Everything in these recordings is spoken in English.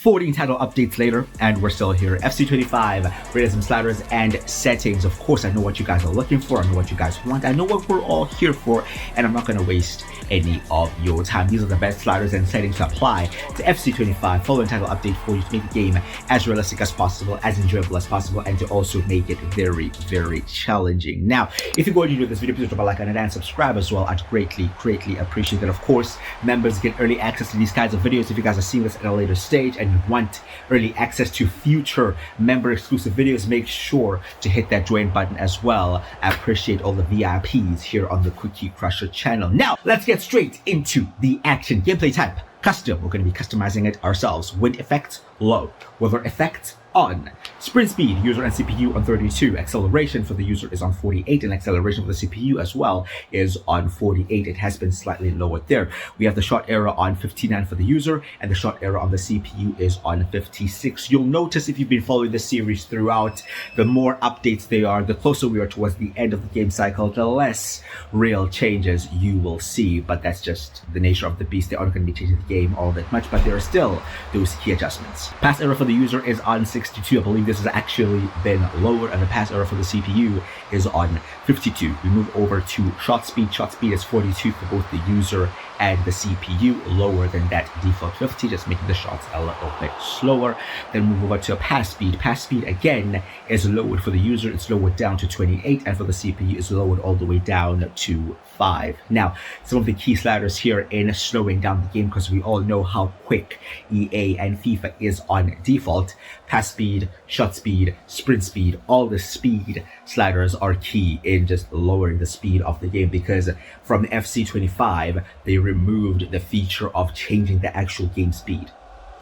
14 title updates later, and we're still here. FC25, Realism sliders and settings. Of course, I know what you guys are looking for. I know what you guys want. I know what we're all here for, and I'm not going to waste any of your time. These are the best sliders and settings to apply to FC25. Following title update for you to make the game as realistic as possible, as enjoyable as possible, and to also make it very, very challenging. Now, if you're going to enjoy this video, please drop a like on it and subscribe as well. I'd greatly appreciate it. Of course, members get early access to these kinds of videos if you guys are seeing this at a later stage and you want early access to future member exclusive videos. Make sure to hit that join button as well. I appreciate all the VIPs here on the Cookie Crusher channel. Now, let's get straight into the action. Gameplay type, custom. We're going to be customizing it ourselves. Wind effect, low. Weather effect, on. Sprint speed, user and CPU on 32. Acceleration for the user is on 48, and acceleration for the CPU as well is on 48. It has been slightly lowered there. We have the shot error on 59 for the user, and the shot error on the CPU is on 56. You'll notice if you've been following this series throughout, the more updates they are, the closer we are towards the end of the game cycle, the less real changes you will see. But that's just the nature of the beast. They aren't going to be changing the game all that much, but there are still those key adjustments. Pass error for the user is on 62. I believe this has actually been lowered, and the pass error for the CPU is on 52. We move over to shot speed. Shot speed is 42 for both the user and the CPU, lower than that default 50, just making the shots a little bit slower. Then move over to pass speed. Pass speed again is lowered for the user. It's lowered down to 28, and for the CPU is lowered all the way down to 5. Now, some of the key sliders here in slowing down the game, because we all know how quick EA and FIFA is on default. Pass speed, shot speed, sprint speed, all the speed sliders are key in just lowering the speed of the game, because from FC25 they removed the feature of changing the actual game speed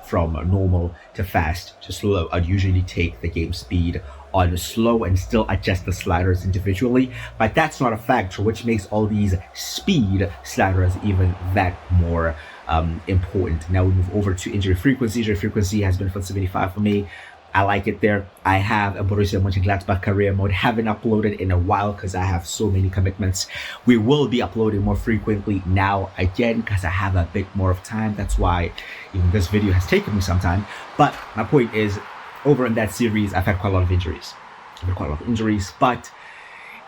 from normal to fast to slow. I'd usually take the game speed on slow and still adjust the sliders individually, but that's not a factor, which makes all these speed sliders even that more important. Now we move over to injury frequency. Injury frequency has been for 75 for me. I like it there. I have a Borussia Mönchengladbach career mode. Haven't uploaded in a while because I have so many commitments. We will be uploading more frequently now again because I have a bit more of time. That's why even this video has taken me some time. But my point is, over in that series, I've had quite a lot of injuries. But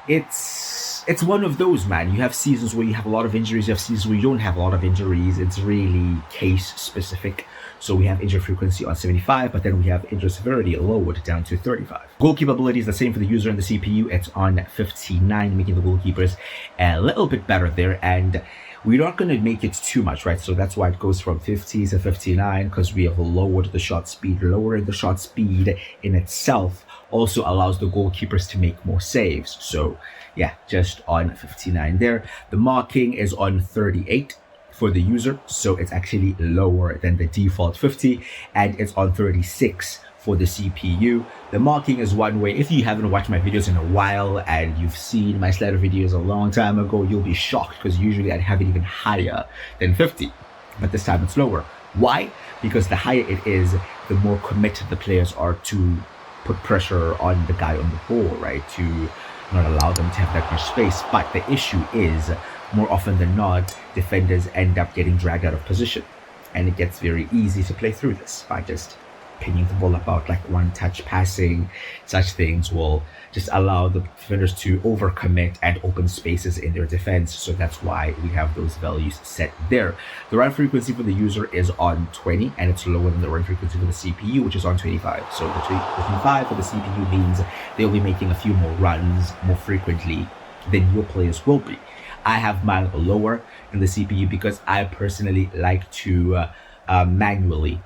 it's one of those, man. You have seasons where you have a lot of injuries. You have seasons where you don't have a lot of injuries. It's really case specific. So we have injury frequency on 75, but then we have injury severity lowered down to 35. Goalkeeper ability is the same for the user and the CPU. It's on 59, making the goalkeepers a little bit better there. And we're not going to make it too much, right? So that's why it goes from 50 to 59, because we have lowered the shot speed. Lowering the shot speed in itself also allows the goalkeepers to make more saves. So yeah, just on 59 there. The marking is on 38 for the user, so it's actually lower than the default 50, and it's on 36 for the CPU. The marking is one way. If you haven't watched my videos in a while and you've seen my slider videos a long time ago, you'll be shocked, because usually I'd have it even higher than 50, but this time it's lower. Why? Because the higher it is, the more committed the players are to put pressure on the guy on the ball, right? To not allow them to have that much space. But the issue is, more often than not, defenders end up getting dragged out of position, and it gets very easy to play through this by just pinging the ball about, like one-touch passing. Such things will just allow the defenders to overcommit and open spaces in their defense. So that's why we have those values set there. The run frequency for the user is on 20, and it's lower than the run frequency for the CPU, which is on 25. So the 25 for the CPU means they'll be making a few more runs more frequently than your players will be. I have mine lower in the CPU because I personally like to manually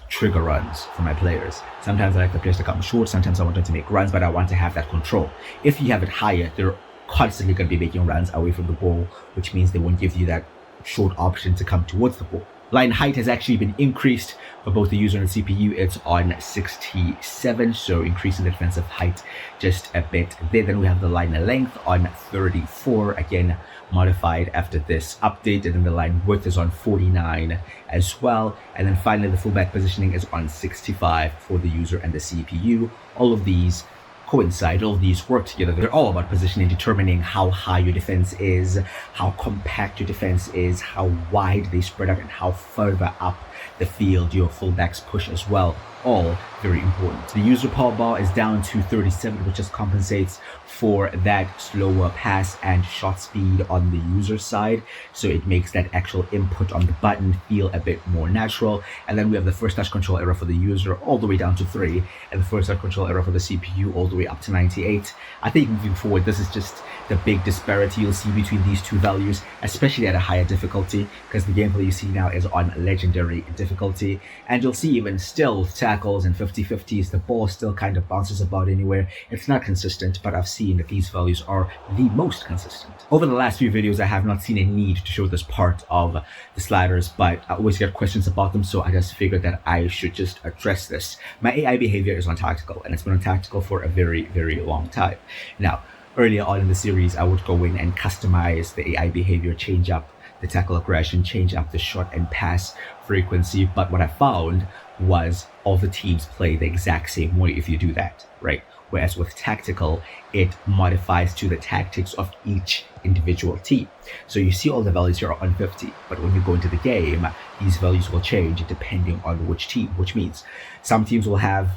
trigger runs for my players. Sometimes I like the players to come short, sometimes I want them to make runs, but I want to have that control. If you have it higher, they're constantly going to be making runs away from the ball, which means they won't give you that short option to come towards the ball. Line height has actually been increased for both the user and the CPU. It's on 67, so increasing the defensive height just a bit there. Then we have the line length on 34, again modified after this update, and then the line width is on 49 as well. And then finally the fullback positioning is on 65 for the user and the CPU. All of these coincide, all of these work together. They're all about positioning, determining how high your defense is, how compact your defense is, how wide they spread out, and how further up the field, your fullbacks push as well. All very important. The user power bar is down to 37, which just compensates for that slower pass and shot speed on the user side. So it makes that actual input on the button feel a bit more natural. And then we have the first touch control error for the user all the way down to 3, and the first touch control error for the CPU all the way up to 98. I think moving forward, this is just the big disparity you'll see between these two values, especially at a higher difficulty, because the gameplay you see now is on legendary difficulty. And you'll see even still with tackles and 50-50s, the ball still kind of bounces about anywhere. It's not consistent, but I've seen that these values are the most consistent. Over the last few videos, I have not seen a need to show this part of the sliders, but I always get questions about them, so I just figured that I should just address this. My AI behavior is on tactical, and it's been on tactical for a very, very long time. Now, earlier on in the series, I would go in and customize the AI behavior, change up the tackle aggression, change up the shot and pass frequency. But what I found was all the teams play the exact same way if you do that, right? Whereas with tactical, it modifies to the tactics of each individual team. So you see all the values here are on 50, but when you go into the game, these values will change depending on which team, which means some teams will have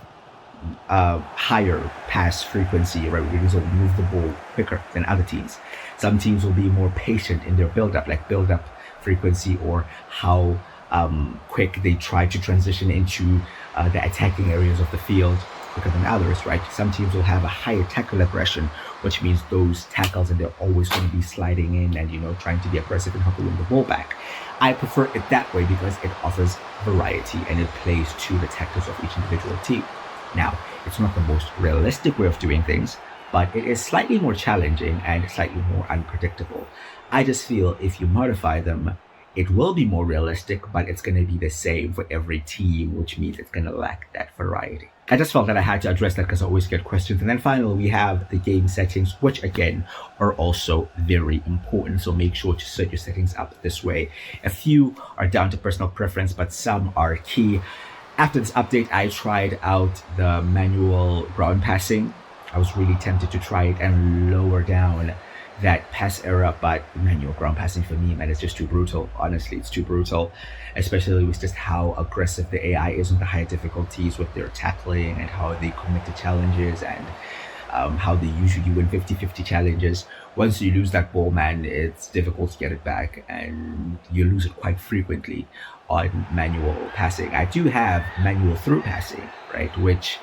higher pass frequency, right? Because they'll move the ball quicker than other teams. Some teams will be more patient in their build-up, like build-up frequency, or how quick they try to transition into the attacking areas of the field quicker than others, right? Some teams will have a higher tackle aggression, which means those tackles, and they're always going to be sliding in and, you know, trying to be aggressive and help to win the ball back. I prefer it that way because it offers variety and it plays to the tactics of each individual team. Now, it's not the most realistic way of doing things, but it is slightly more challenging and slightly more unpredictable. I just feel if you modify them, it will be more realistic, but it's going to be the same for every team, which means it's going to lack that variety. I just felt that I had to address that because I always get questions. And then finally, we have the game settings, which again are also very important. So make sure to set your settings up this way. A few are down to personal preference, but some are key. After this update, I tried out the manual ground passing. I was really tempted to try it and lower down that pass error, but manual ground passing for me, man, it's just too brutal. Honestly, it's too brutal, especially with just how aggressive the AI is on the higher difficulties with their tackling and how they commit to challenges and how they usually win 50-50 challenges. Once you lose that ball, man, it's difficult to get it back, and you lose it quite frequently on manual passing. I do have manual through passing, right, which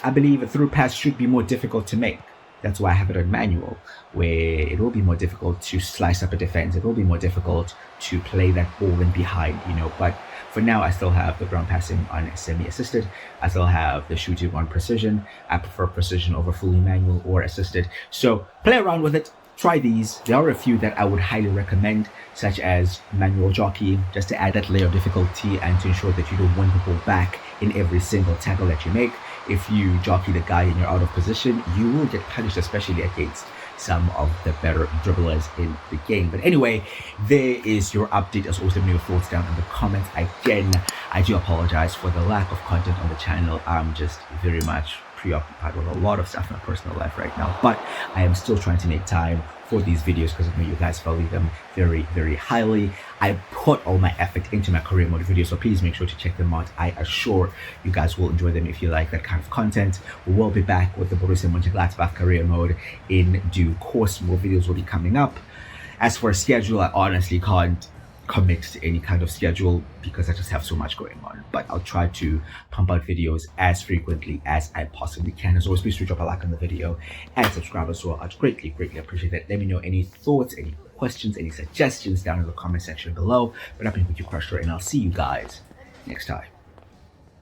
I believe a through pass should be more difficult to make. That's why I have it on manual, where it will be more difficult to slice up a defense. It will be more difficult to play that ball in behind, you know. But for now, I still have the ground passing on semi-assisted. I still have the shooting on precision. I prefer precision over fully manual or assisted. So play around with it. Try these. There are a few that I would highly recommend, such as manual jockeying, just to add that layer of difficulty and to ensure that you don't win the ball back in every single tackle that you make. If you jockey the guy and you're out of position, you will get punished, especially against some of the better dribblers in the game. But anyway, there is your update. As always, let me know your thoughts down in the comments. Again, I do apologize for the lack of content on the channel. I'm just very much preoccupied with a lot of stuff in my personal life right now, but I am still trying to make time for these videos because I know you guys value them very, very highly. I put all my effort into my career mode videos, so please make sure to check them out. I assure you guys will enjoy them if you like that kind of content. We will be back with the Borussia Mönchengladbach career mode in due course. More videos will be coming up. As for a schedule, I honestly can't commit to any kind of schedule because I just have so much going on, but I'll try to pump out videos as frequently as I possibly can. As always, please do drop a like on the video and subscribe as well. I'd greatly appreciate that. Let me know any thoughts, any questions, any suggestions down in the comment section below. But I've been with you, Crusher, and I'll see you guys next time.